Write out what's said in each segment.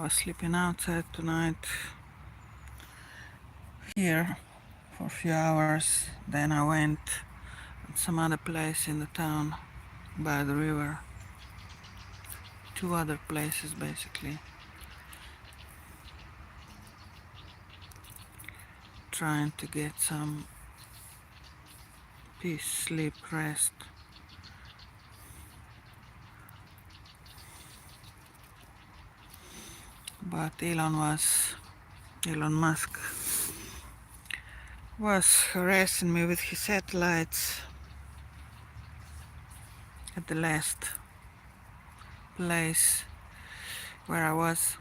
I was sleeping outside tonight here for a few hours. Then I went to some other place in the town by the river. Two other places basically. Trying to get some peace, sleep, rest. But Elon Musk was harassing me with his satellites at the last place where I was.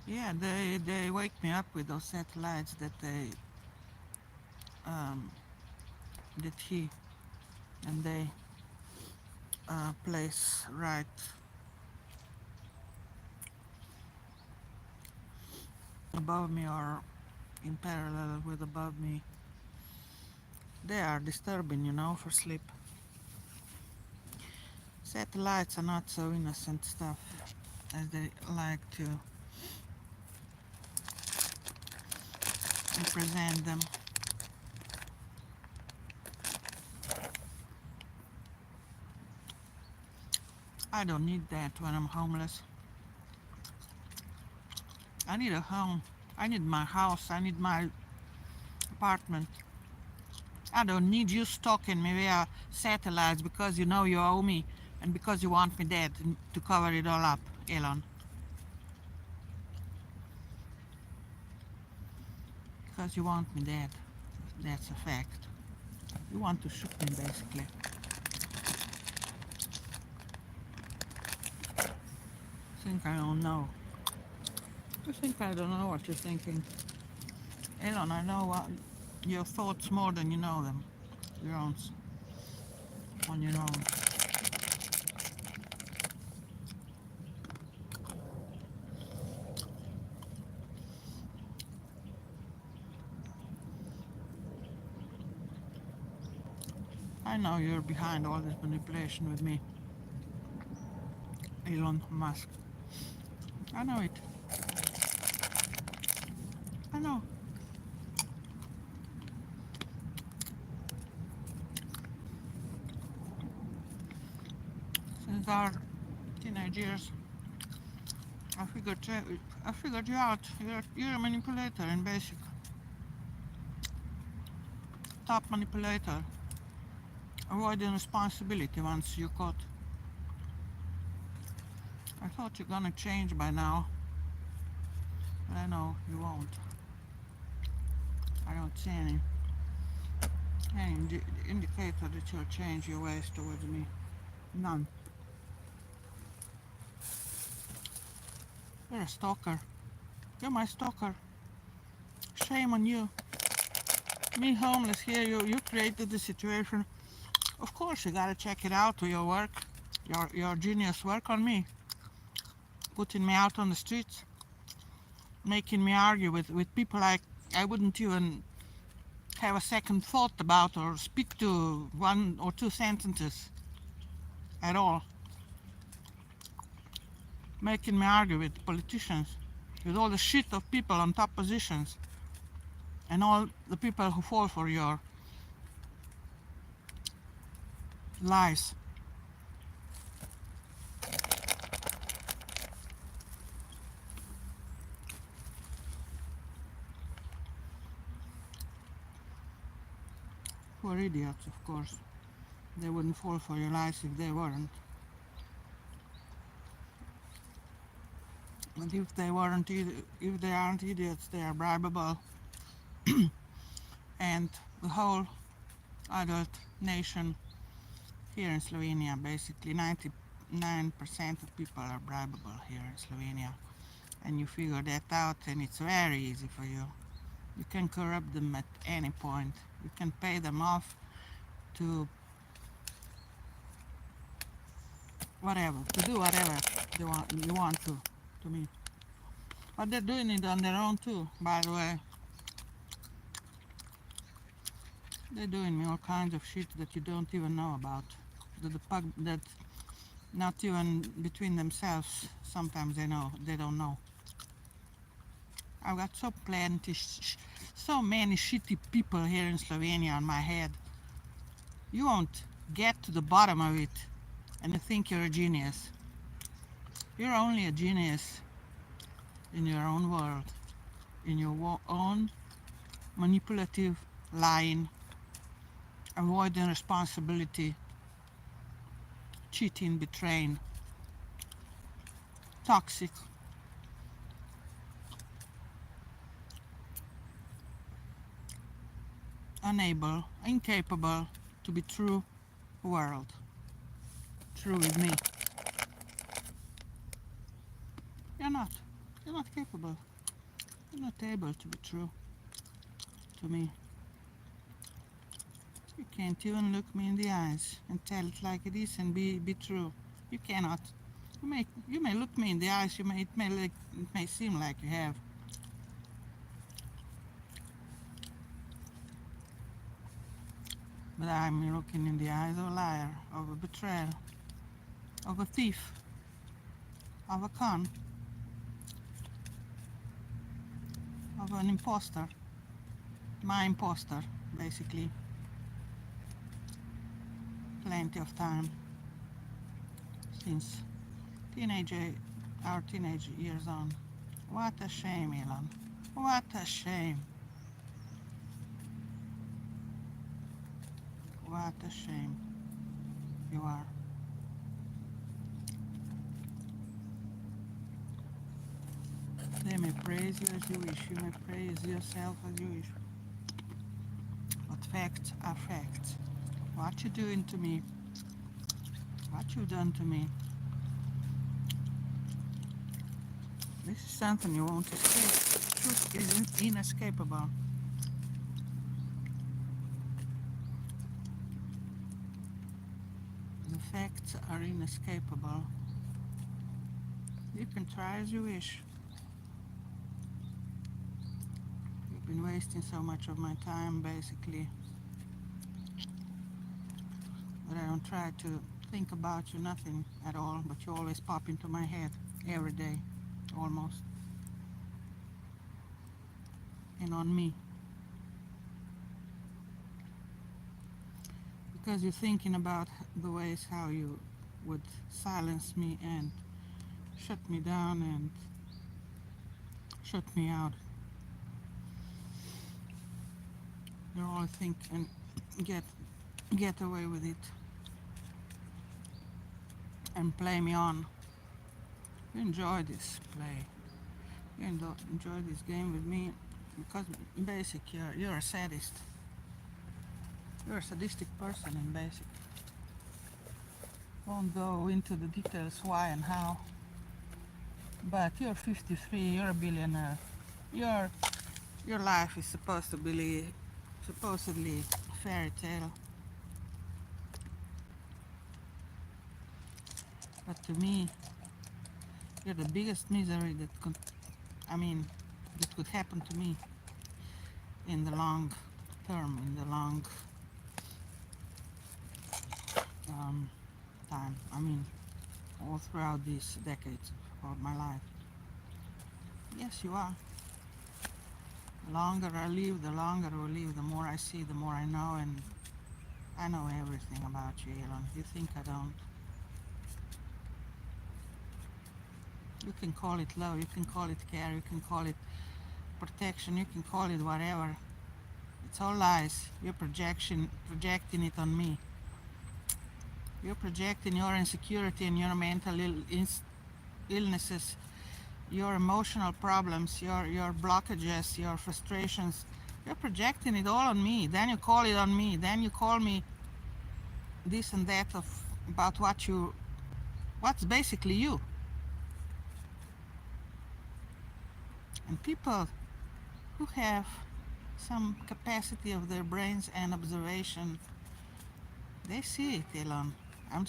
Yeah, they wake me up with those satellites that he and they place right above me or in parallel with above me. They are disturbing, for sleep. Satellites are not so innocent stuff as they like to represent them. I don't need that when I'm homeless. I need a home. I need my house. I need my apartment. I don't need you stalking me via satellites because you know you owe me and because you want me dead to cover it all up, Elon. Because you want me dead. That's a fact. You want to shoot me, basically. Think I don't know. You think I don't know what you're thinking. Elon, I know your thoughts more than you know them. Your own. On your own. I know you're behind all this manipulation with me. Elon Musk. I know it. I know. Since our teenage years, I figured you out. You're a manipulator in basic. Top manipulator. Avoiding responsibility once you're caught. I thought you're gonna change by now. But I know you won't. I don't see any indicator that you'll change your ways towards me. None. You're a stalker. You're my stalker. Shame on you. Me homeless here, you created the situation. Of course you gotta check it out to your work. Your genius work on me. Putting me out on the streets. Making me argue with people I wouldn't even have a second thought about or speak to one or two sentences at all. Making me argue with politicians, with all the shit of people on top positions, and all the people who fall for your lies. Who are idiots, of course. They wouldn't fall for your lies if they weren't. And if they aren't idiots, they are bribable. And the whole adult nation here in Slovenia, basically 99% of people are bribable here in Slovenia. And you figure that out and it's very easy for you. You can corrupt them at any point. You can pay them off to whatever, to do whatever you want to me. But they're doing it on their own too, by the way. They're doing me all kinds of shit that you don't even know about. That not even between themselves. Sometimes they don't know. I've got so many shitty people here in Slovenia on my head. You won't get to the bottom of it, and you think you're a genius. You're only a genius in your own world, in your own manipulative, lying, avoiding responsibility, cheating, betraying, toxic, unable, incapable to be true world. True with me. You're not. You're not capable. You're not able to be true to me. You can't even look me in the eyes and tell it like it is and be true. You cannot. You may look me in the eyes. It may seem like you have. But I'm looking in the eyes of a liar, of a betrayer, of a thief, of a con, of an imposter. My imposter, basically. Plenty of time since our teenage years on. What a shame, Elon. What a shame. What a shame you are. They may praise you as you wish. You may praise yourself as you wish. But facts are facts. What you're doing to me, what you've done to me, this is something you won't escape. Truth is inescapable. The facts are inescapable. You can try as you wish. You've been wasting so much of my time, basically. But I don't try to think about you, nothing at all, but you always pop into my head every day, almost. And on me. Because you're thinking about the ways how you would silence me and shut me down and shut me out. You all think and get away with it and play me on. You enjoy this play. You enjoy this game with me because basic you're a sadist. You're a sadistic person in basic. Won't go into the details why and how. But you're 53, you're a billionaire. Your life is supposedly a fairy tale. But to me, you're the biggest misery that could happen to me in the long term, in the long time. All throughout these decades of my life. Yes, you are. The longer I live, the longer we live, the more I see, the more I know, and I know everything about you, Elon. You think I don't? You can call it love, you can call it care, you can call it protection, you can call it whatever. It's all lies. You're projecting it on me. You're projecting your insecurity and your mental illnesses, your emotional problems, your blockages, your frustrations. You're projecting it all on me. Then you call it on me. Then you call me this and that about what's basically you. And people who have some capacity of their brains and observation, they see it, Elon. I'm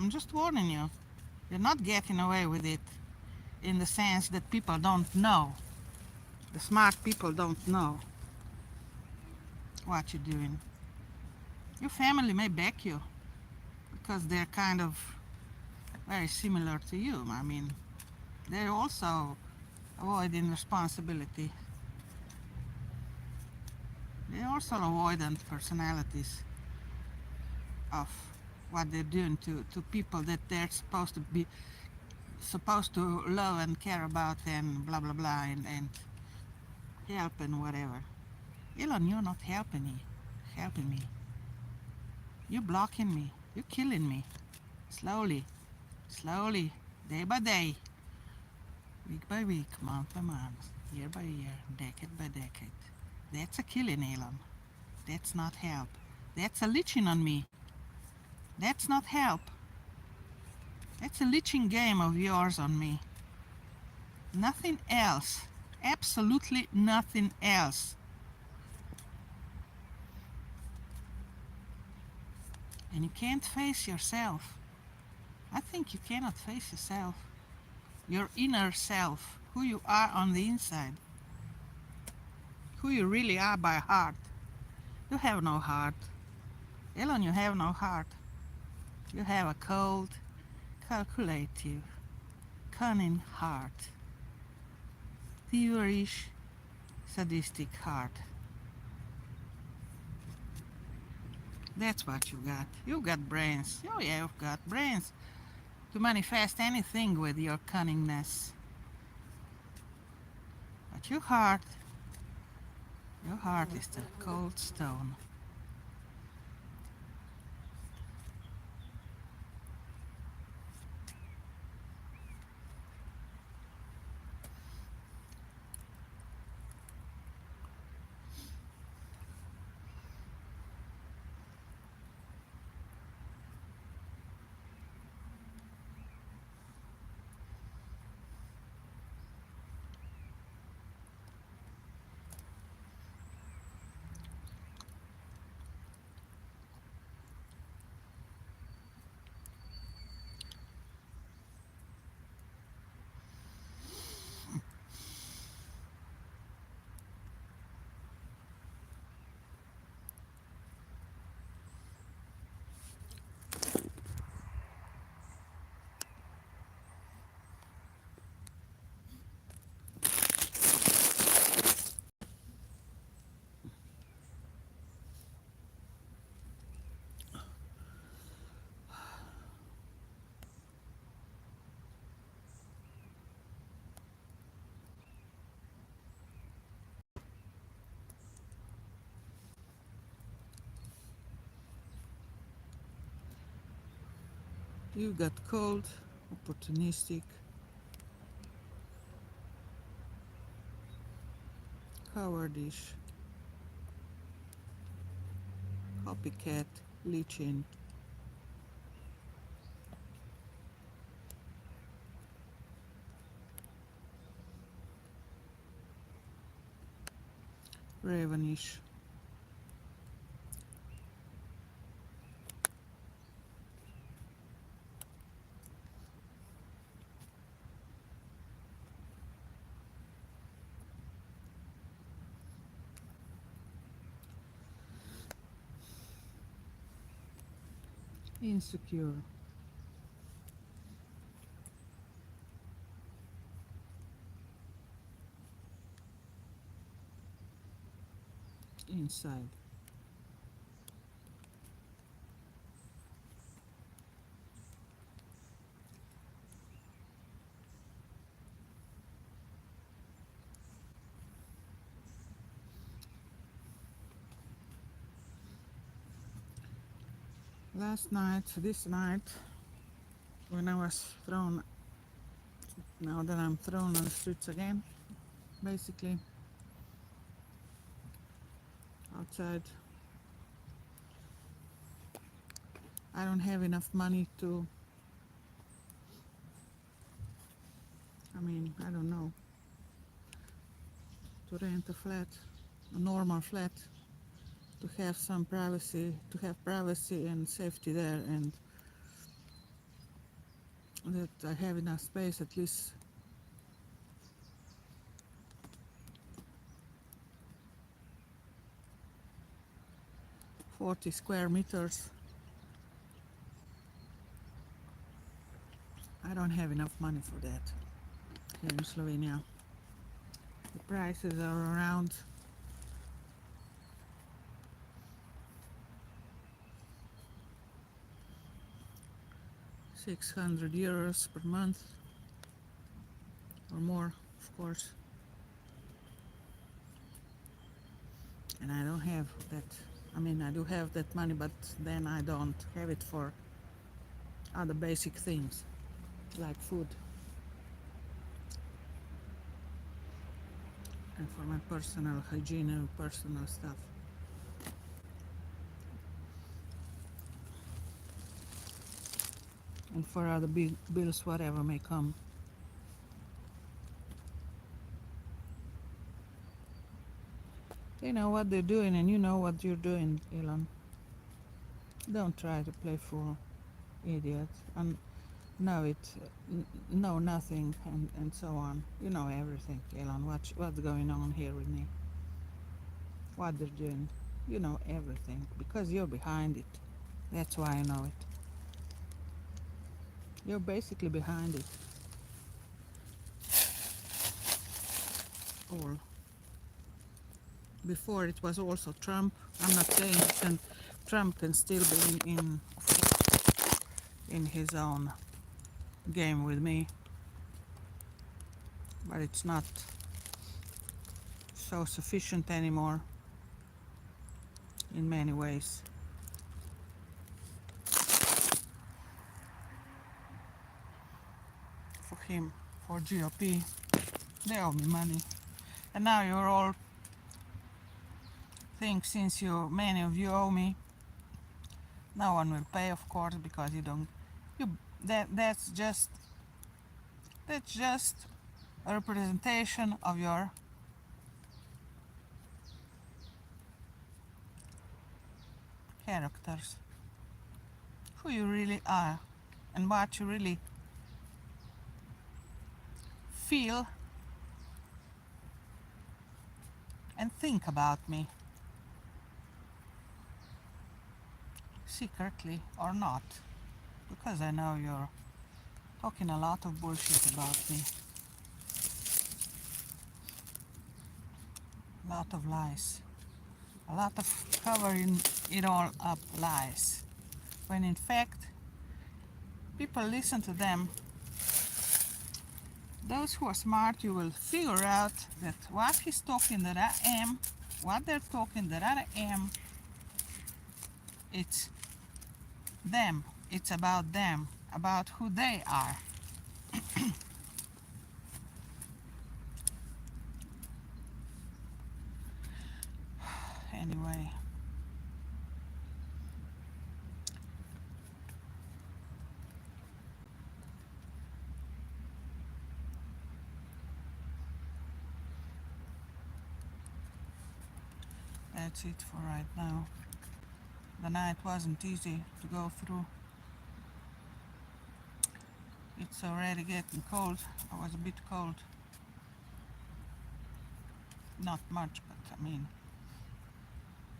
just warning you. You're not getting away with it in the sense that people don't know. The smart people don't know what you're doing. Your family may back you because they're kind of very similar to you. I mean, they're also avoiding responsibility. They're also avoidant personalities of what they're doing to people that they're supposed to love and care about and blah blah blah and help and whatever. Elon, you're not helping me. You're blocking me. You're killing me. Slowly, slowly, day by day, week by week, month by month, year by year, decade by decade. That's a killing, Elon. That's not help. That's a leeching on me. That's not help. That's a leeching game of yours on me. Nothing else. Absolutely nothing else. And you can't face yourself. I think you cannot face yourself. Your inner self. Who you are on the inside. Who you really are by heart. You have no heart. Elon, you have no heart. You have a cold, calculative, cunning heart. Thievish, sadistic heart. That's what you got. You got brains. Oh yeah, you've got brains to manifest anything with your cunningness. But your heart is the cold stone. You got cold, opportunistic, cowardish, copycat, leeching, ravenish, insecure, inside. This night, when I was thrown, now that I'm thrown on the streets again, basically, outside, I don't have enough money I don't know, to rent a flat, a normal flat, to have some privacy, to have privacy and safety there, and that I have enough space at least 40 square meters. I don't have enough money for that here in Slovenia. The prices are around 600 euros per month or more, of course. And I don't have that. I mean, I do have that money, but then I don't have it for other basic things like food and for my personal hygiene and personal stuff. And for other bills, whatever may come. They know what they're doing, and you know what you're doing, Elon. Don't try to play fool, idiot, and know it, know nothing, and so on. You know everything, Elon. What's going on here with me? What they're doing. You know everything, because you're behind it. That's why I know it. You're basically behind it. All. Before it was also Trump. I'm not saying Trump can still be in his own game with me, but it's not so sufficient anymore in many ways. For him, for GOP, they owe me money, and now you're all think since many of you owe me, no one will pay, of course, because you don't. That's just a representation of your characters, who you really are, and what you really feel and think about me, secretly or not, because I know you're talking a lot of bullshit about me, a lot of lies, a lot of covering it all up lies, when in fact people listen to them. Those who are smart, you will figure out that what he's talking that I am, what they're talking that I am, it's them. It's about them, about who they are. Anyway. That's it for right now. The night wasn't easy to go through. It's already getting cold. I was a bit cold. Not much, but I mean,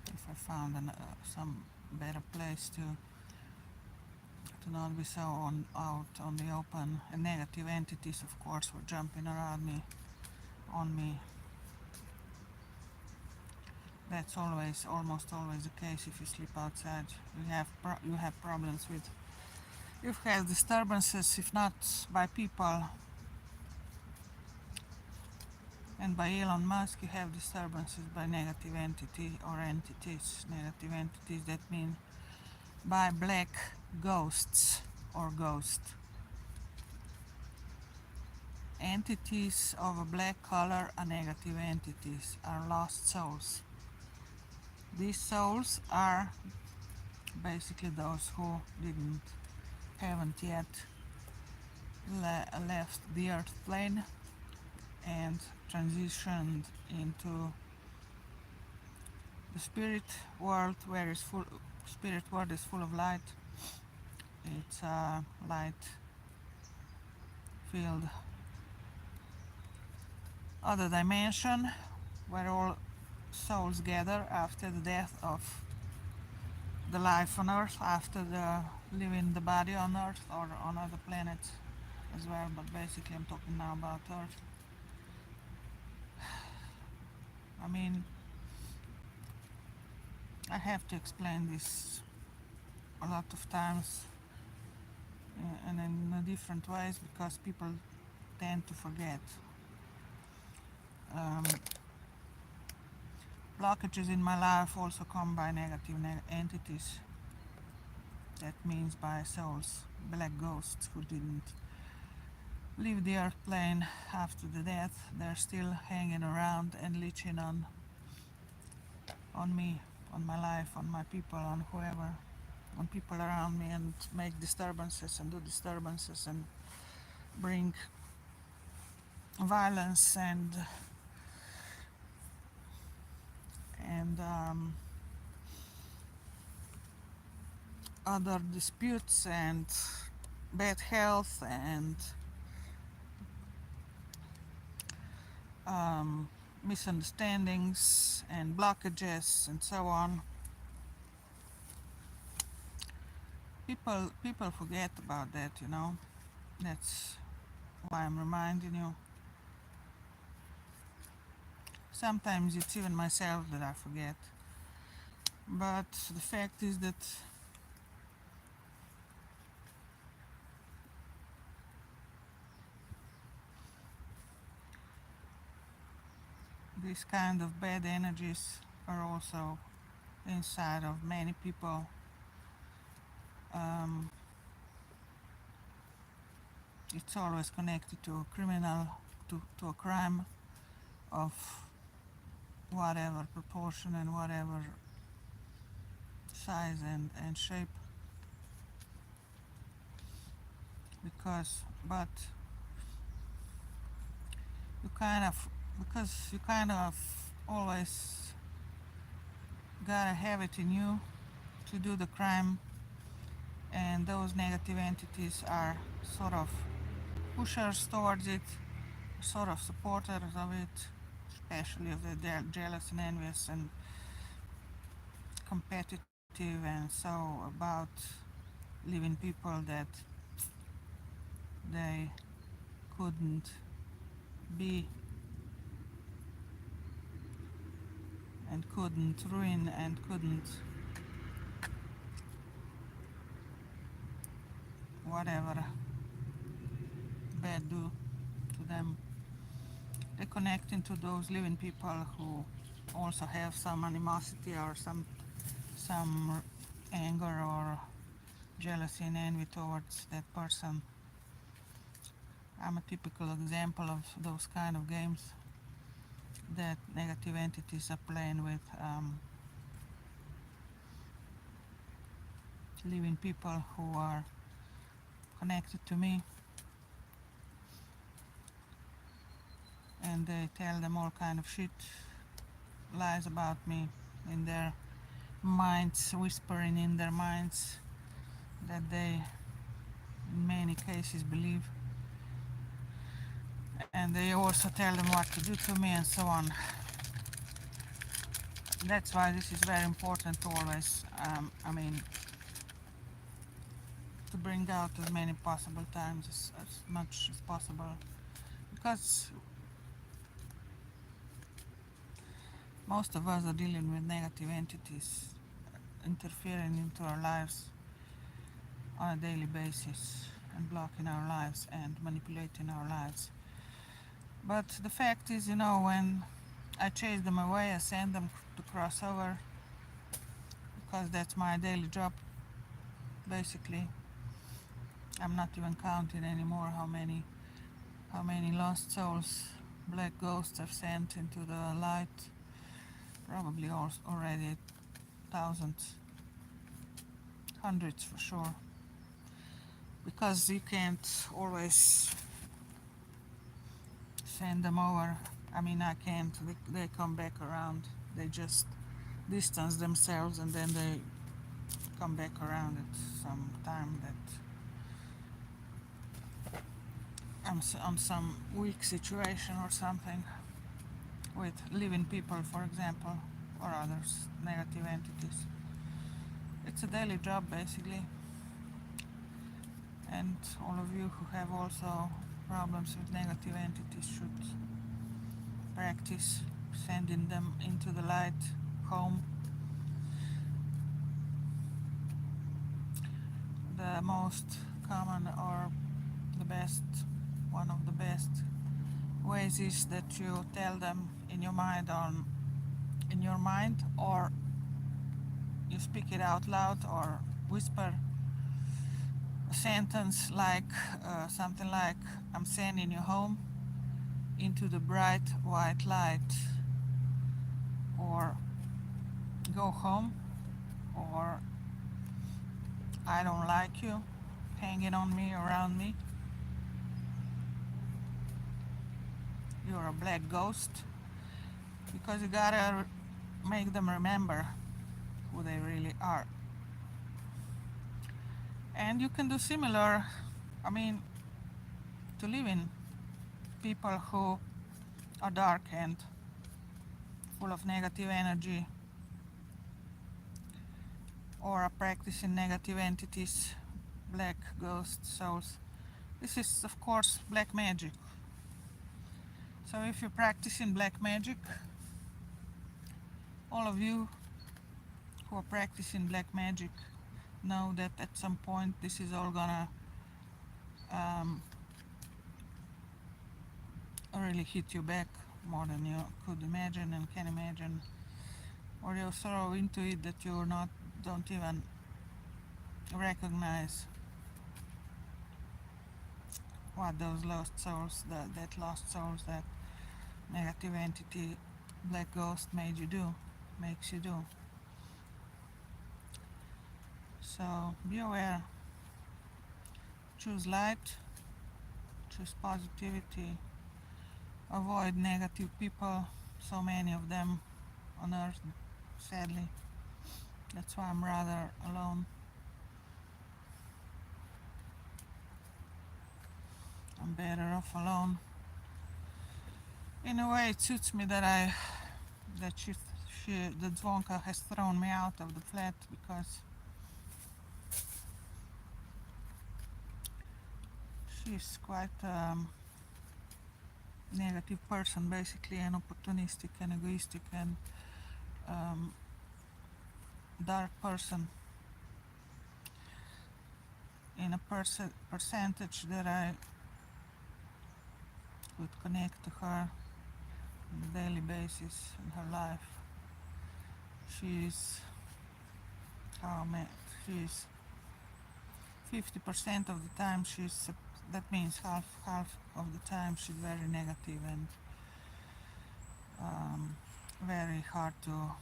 if I found some better place to not be so out on the open, and negative entities, of course, were jumping around me, on me. That's almost always the case if you sleep outside. You have problems with. You've had disturbances, if not by people and by Elon Musk, you have disturbances by negative entity or entities. Negative entities, that mean by black ghosts or ghost. Entities of a black color are negative entities, are lost souls. These souls are basically those who haven't yet left the earth plane and transitioned into the spirit world, where spirit world is full of light. It's a light filled other dimension where all souls gather after the death of the life on Earth after the leaving the body on Earth or on other planets as well, but basically I'm talking now about Earth. I mean, I have to explain this a lot of times and in different ways because people tend to forget. Um, blockages in my life also come by negative entities. That means by souls, black ghosts who didn't leave the earth plane after the death. They're still hanging around and leeching on me, on my life, on my people, on whoever, on people around me, and make disturbances and do disturbances and bring violence and other disputes and bad health and um, misunderstandings and blockages and so on. People forget about that, you know. That's why I'm reminding you. Sometimes it's even myself that I forget. But the fact is that these kind of bad energies are also inside of many people. Um, it's always connected to a criminal, to a crime of whatever proportion and whatever size and shape. But you kind of, because you kind of always gotta have it in you to do the crime, and those negative entities are sort of pushers towards it, sort of supporters of it, especially if they're jealous and envious and competitive and so about leaving people that they couldn't be and couldn't ruin and couldn't whatever bad do to them. Reconnecting to those living people who also have some animosity or some anger or jealousy and envy towards that person. I'm a typical example of those kind of games that negative entities are playing with living people who are connected to me, and they tell them all kind of shit, lies about me in their minds, whispering in their minds that they in many cases believe, and they also tell them what to do to me and so on. That's why this is very important to always to bring out as many possible times as much as possible, because most of us are dealing with negative entities interfering into our lives on a daily basis and blocking our lives and manipulating our lives. But the fact is, you know, when I chase them away, I send them to cross over because that's my daily job. Basically, I'm not even counting anymore how many lost souls, black ghosts I've sent into the light. Probably already thousands, hundreds for sure. Because you can't always send them over. I mean, I can't. They come back around. They just distance themselves and then they come back around at some time that I'm on some weak situation or something with living people, for example, or others, negative entities. It's a daily job basically, and all of you who have also problems with negative entities should practice sending them into the light home. The most common or the best, one of the best ways is that you tell them in your mind or you speak it out loud or whisper a sentence like something like, I'm sending you home into the bright white light, or go home, or I don't like you hanging on me, around me, you're a black ghost, because you gotta make them remember who they really are. And you can do similar, to living people who are dark and full of negative energy, or are practicing negative entities, black ghost souls. This is of course black magic. So if you're practicing black magic, all of you who are practicing black magic know that at some point this is all gonna really hit you back more than you could imagine and can imagine, or you're so into it that you don't even recognize what those lost souls, that lost souls, that negative entity, black ghost makes you do. So be aware, choose light, choose positivity, avoid negative people, so many of them on earth, sadly. That's why I'm rather alone. I'm better off alone. In a way, it suits me that the Zvonka has thrown me out of the flat, because she's quite negative person, basically, and opportunistic and egoistic and dark person, in a percentage that I would connect to her on a daily basis in her life. She's 50% of the time that means half of the time she's very negative and very hard to,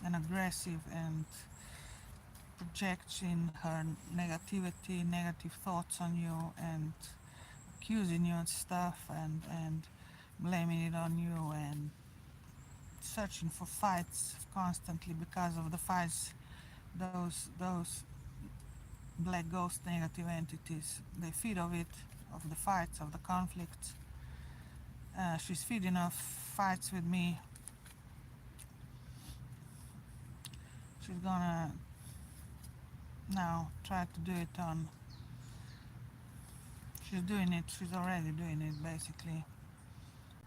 and aggressive, and projecting her negativity, negative thoughts on you, and accusing you of stuff, and blaming it on you, and searching for fights constantly. Because of the fights, those black ghost negative entities, they feed of it, of the fights, of the conflicts. She's feeding off fights with me. She's gonna now try to do it on, she's already doing it basically,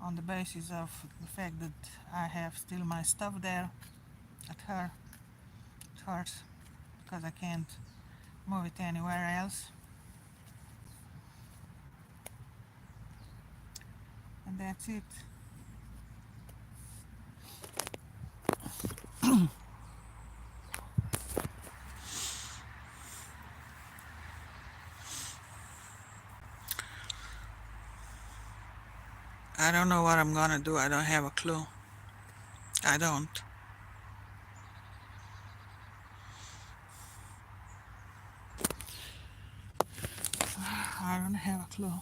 on the basis of the fact that I have still my stuff there at her. It hurts because I can't move it anywhere else. And that's it. I don't know what I'm gonna do. I don't have a clue. I don't. I don't have a clue.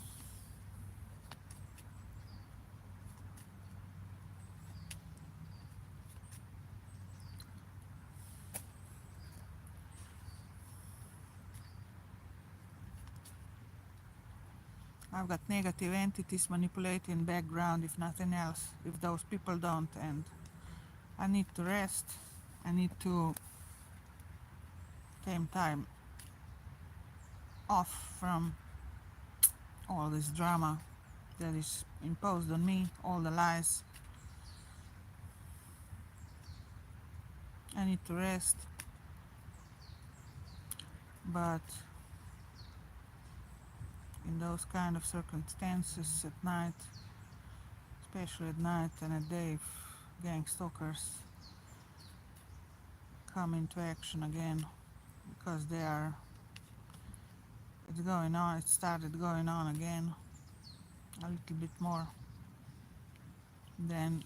I've got negative entities manipulating background, if nothing else, if those people don't, and I need to rest. I need to same time off from all this drama that is imposed on me, all the lies. I need to rest, but in those kind of circumstances at night, especially at night and at day, if gang stalkers come into action again, because it started going on again a little bit more than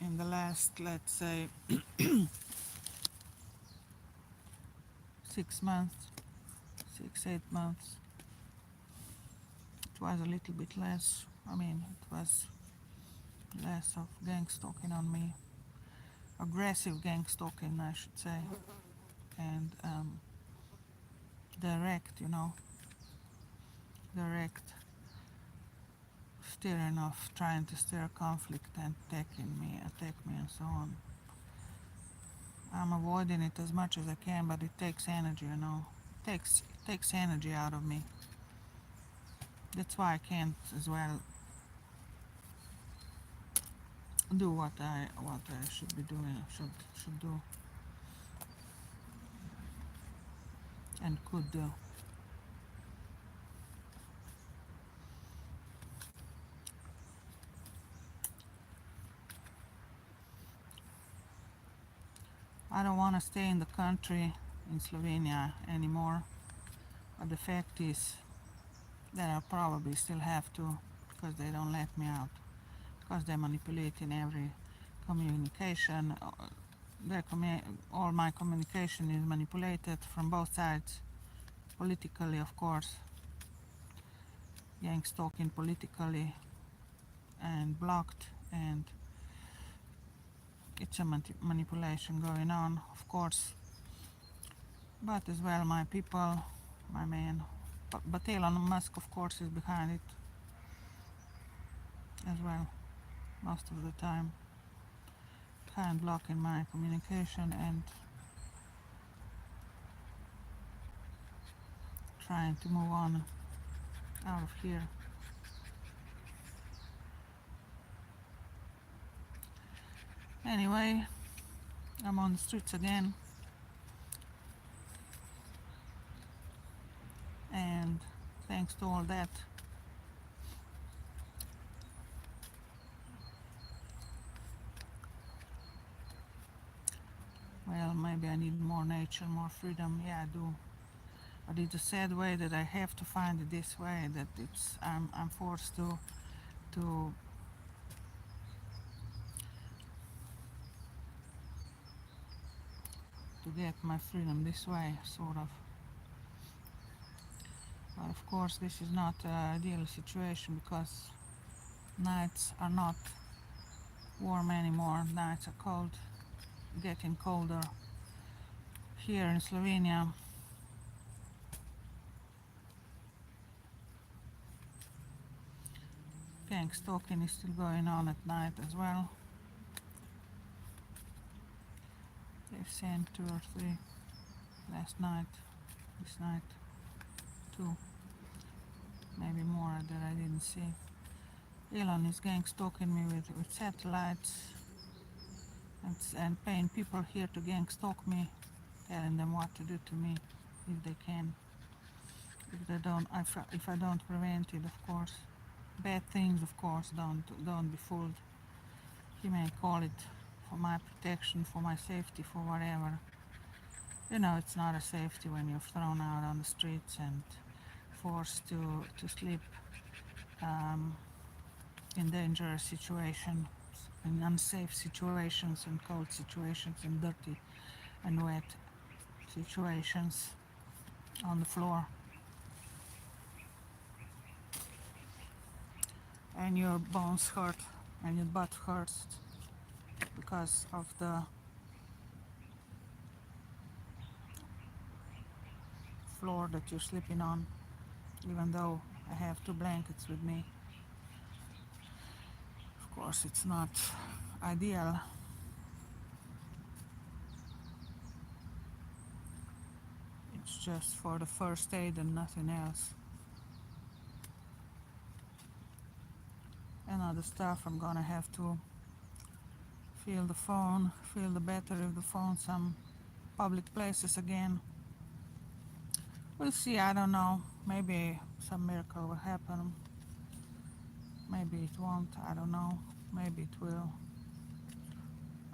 in the last, let's say, 6 months, 8 months. It was a little bit less. I mean, it was less of gang stalking on me, aggressive gang stalking, I should say, and direct, direct steering of trying to stir conflict and attack me and so on. I'm avoiding it as much as I can, but it takes energy, It takes energy out of me. That's why I can't as well do what I should be doing, should do and could do. I don't want to stay in the country, in Slovenia anymore, but the fact is that I'll probably still have to, because they don't let me out, because they're manipulating every communication. All my communication is manipulated from both sides, politically, of course, gang stalking politically and blocked, and it's a manipulation going on, of course, but as well my people, my man, but Elon Musk, of course, is behind it as well, most of the time, kind of blocking my communication and trying to move on out of here. Anyway, I'm on the streets again, and thanks to all that, well, maybe I need more nature, more freedom. Yeah, I do. But it's a sad way that I have to find it this way, that I'm forced to get my freedom this way, sort of. But of course this is not an ideal situation, because nights are not warm anymore, nights are cold, getting colder. Here in Slovenia, gang stalking is still going on at night as well. They've sent 2 or 3 last night, this night 2, maybe more that I didn't see. Elon is gang stalking me with satellites and paying people here to gang stalk me, telling them what to do to me if they can. If I don't prevent it, of course. Bad things, of course, don't be fooled. He may call it for my protection, for my safety, for whatever. It's not a safety when you're thrown out on the streets and forced to sleep in dangerous situations, in unsafe situations, in cold situations, in dirty and wet situations on the floor. And your bones hurt and your butt hurts because of the floor that you're sleeping on, even though I have 2 blankets with me. Of course, it's not ideal. just for the first aid and nothing else. And other stuff, I'm gonna have to feel the phone, feel the battery of the phone some public places again. We'll see, I don't know. Maybe some miracle will happen. Maybe it won't, I don't know. Maybe it will.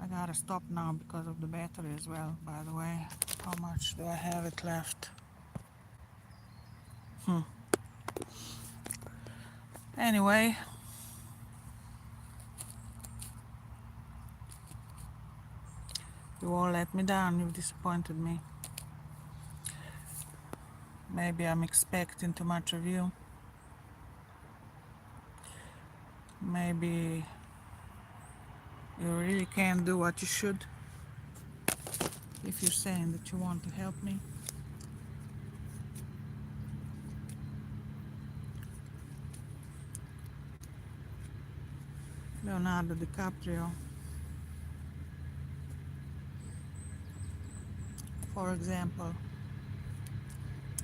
I gotta stop now because of the battery as well, by the way. How much do I have it left? Anyway, you all let me down, you've disappointed me. Maybe I'm expecting too much of you. Maybe you really can't do what you should if you're saying that you want to help me. Leonardo DiCaprio, for example,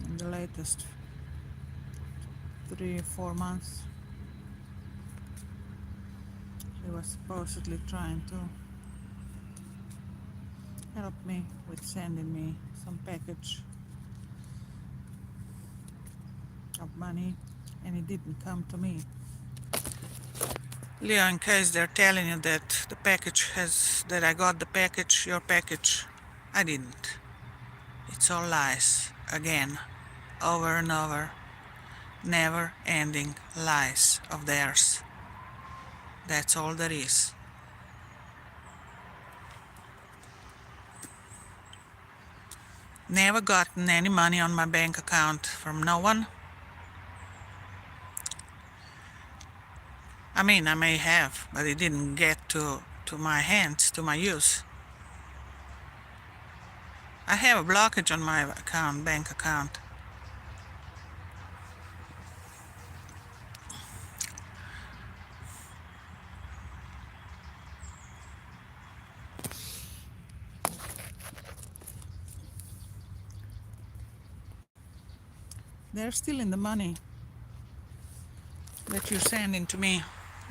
in the latest 3 or 4 months, he was supposedly trying to help me with sending me some package of money, and it didn't come to me. Leo, in case they're telling you that the package that I got the package, your package, I didn't. It's all lies, again, over and over, never-ending lies of theirs. That's all there is. Never gotten any money on my bank account from no one. I mean, I may have, but it didn't get to my hands, to my use. I have a blockage on my account, bank account. They're stealing the money that you're sending to me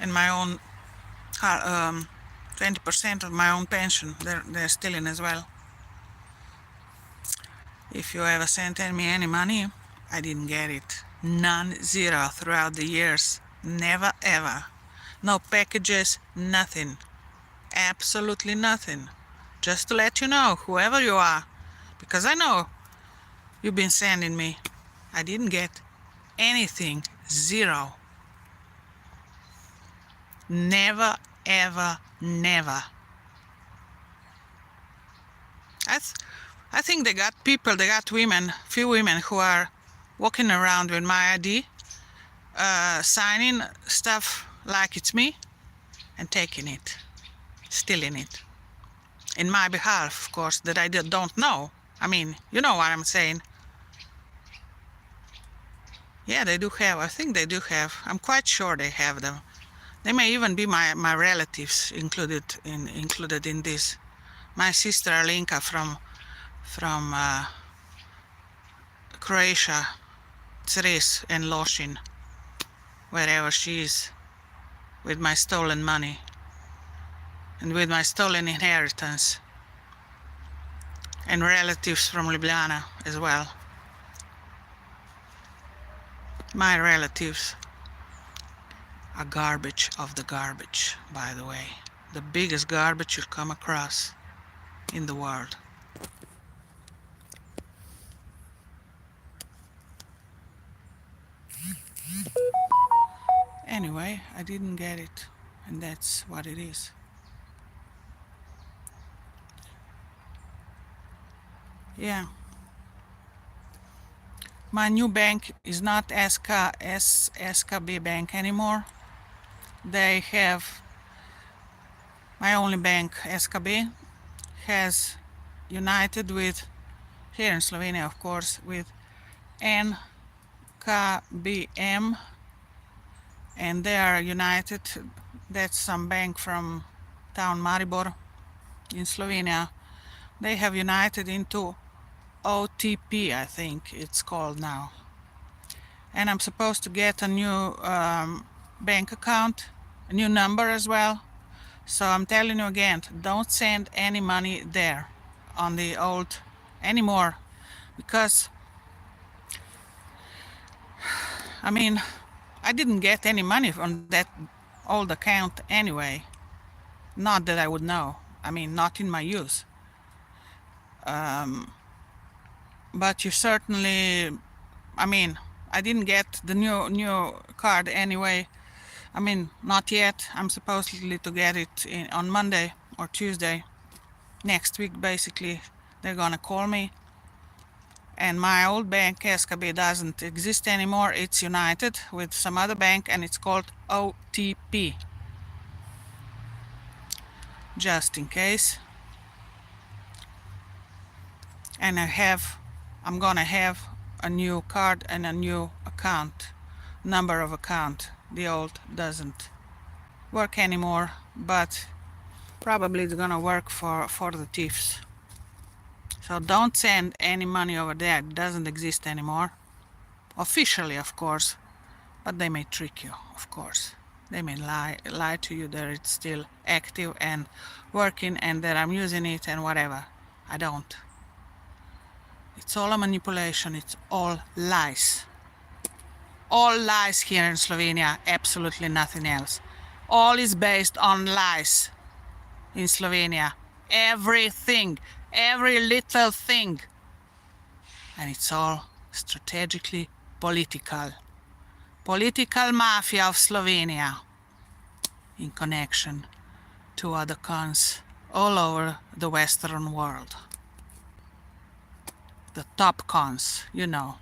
and my own 20% of my own pension. They're stealing as well. If you ever sent me any money, I didn't get it. None, zero throughout the years. Never ever. No packages, nothing. Absolutely nothing. Just to let you know, whoever you are, because I know you've been sending me. I didn't get anything. Zero. Never, ever, never. I think they got people, they got women, few women who are walking around with my ID, signing stuff like it's me, and taking it, stealing it. In my behalf, of course, that I don't know. I mean, you know what I'm saying. Yeah, they do have, I think they do have. I'm quite sure they have them. They may even be my relatives included in this. My sister Alinka from Croatia, Zres and Loshin, wherever she is, with my stolen money and with my stolen inheritance, and relatives from Ljubljana as well. My relatives are garbage of the garbage, by the way. The biggest garbage you'll come across in the world. Anyway, I didn't get it, and that's what it is. Yeah. My new bank is not SKB bank anymore. They have, my only bank, SKB, has united with, here in Slovenia of course, with NKBM, and they are united. That's some bank from town Maribor in Slovenia. They have united into OTP, I think it's called now. And I'm supposed to get a new bank account, a new number as well. So I'm telling you again, don't send any money there on the old anymore, because I mean, I didn't get any money from that old account anyway. Not that I would know. I mean, not in my use. But you certainly, I mean, I didn't get the new card anyway. I mean, not yet. I'm supposedly to get it on Monday or Tuesday next week. Basically, they're gonna call me. And my old bank, SKB, doesn't exist anymore. It's united with some other bank, and it's called OTP. Just in case. And I'm gonna have a new card and a new account, number of account. The old doesn't work anymore, but probably it's gonna work for the thieves. So don't send any money over there. It doesn't exist anymore. Officially, of course, but they may trick you, of course. They may lie to you that it's still active and working and that I'm using it and whatever. I don't. It's all a manipulation. It's all lies. All lies here in Slovenia. Absolutely nothing else. All is based on lies in Slovenia. Everything. Every little thing. And it's all strategically political. Political mafia of Slovenia in connection to other cons all over the Western world. The top cons, you know.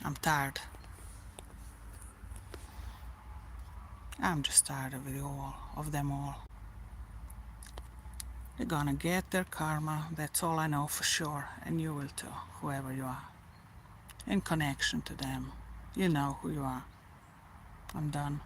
I'm tired. I'm just tired of them all. They're gonna get their karma, that's all I know for sure, and you will too, whoever you are. In connection to them, you know who you are. I'm done.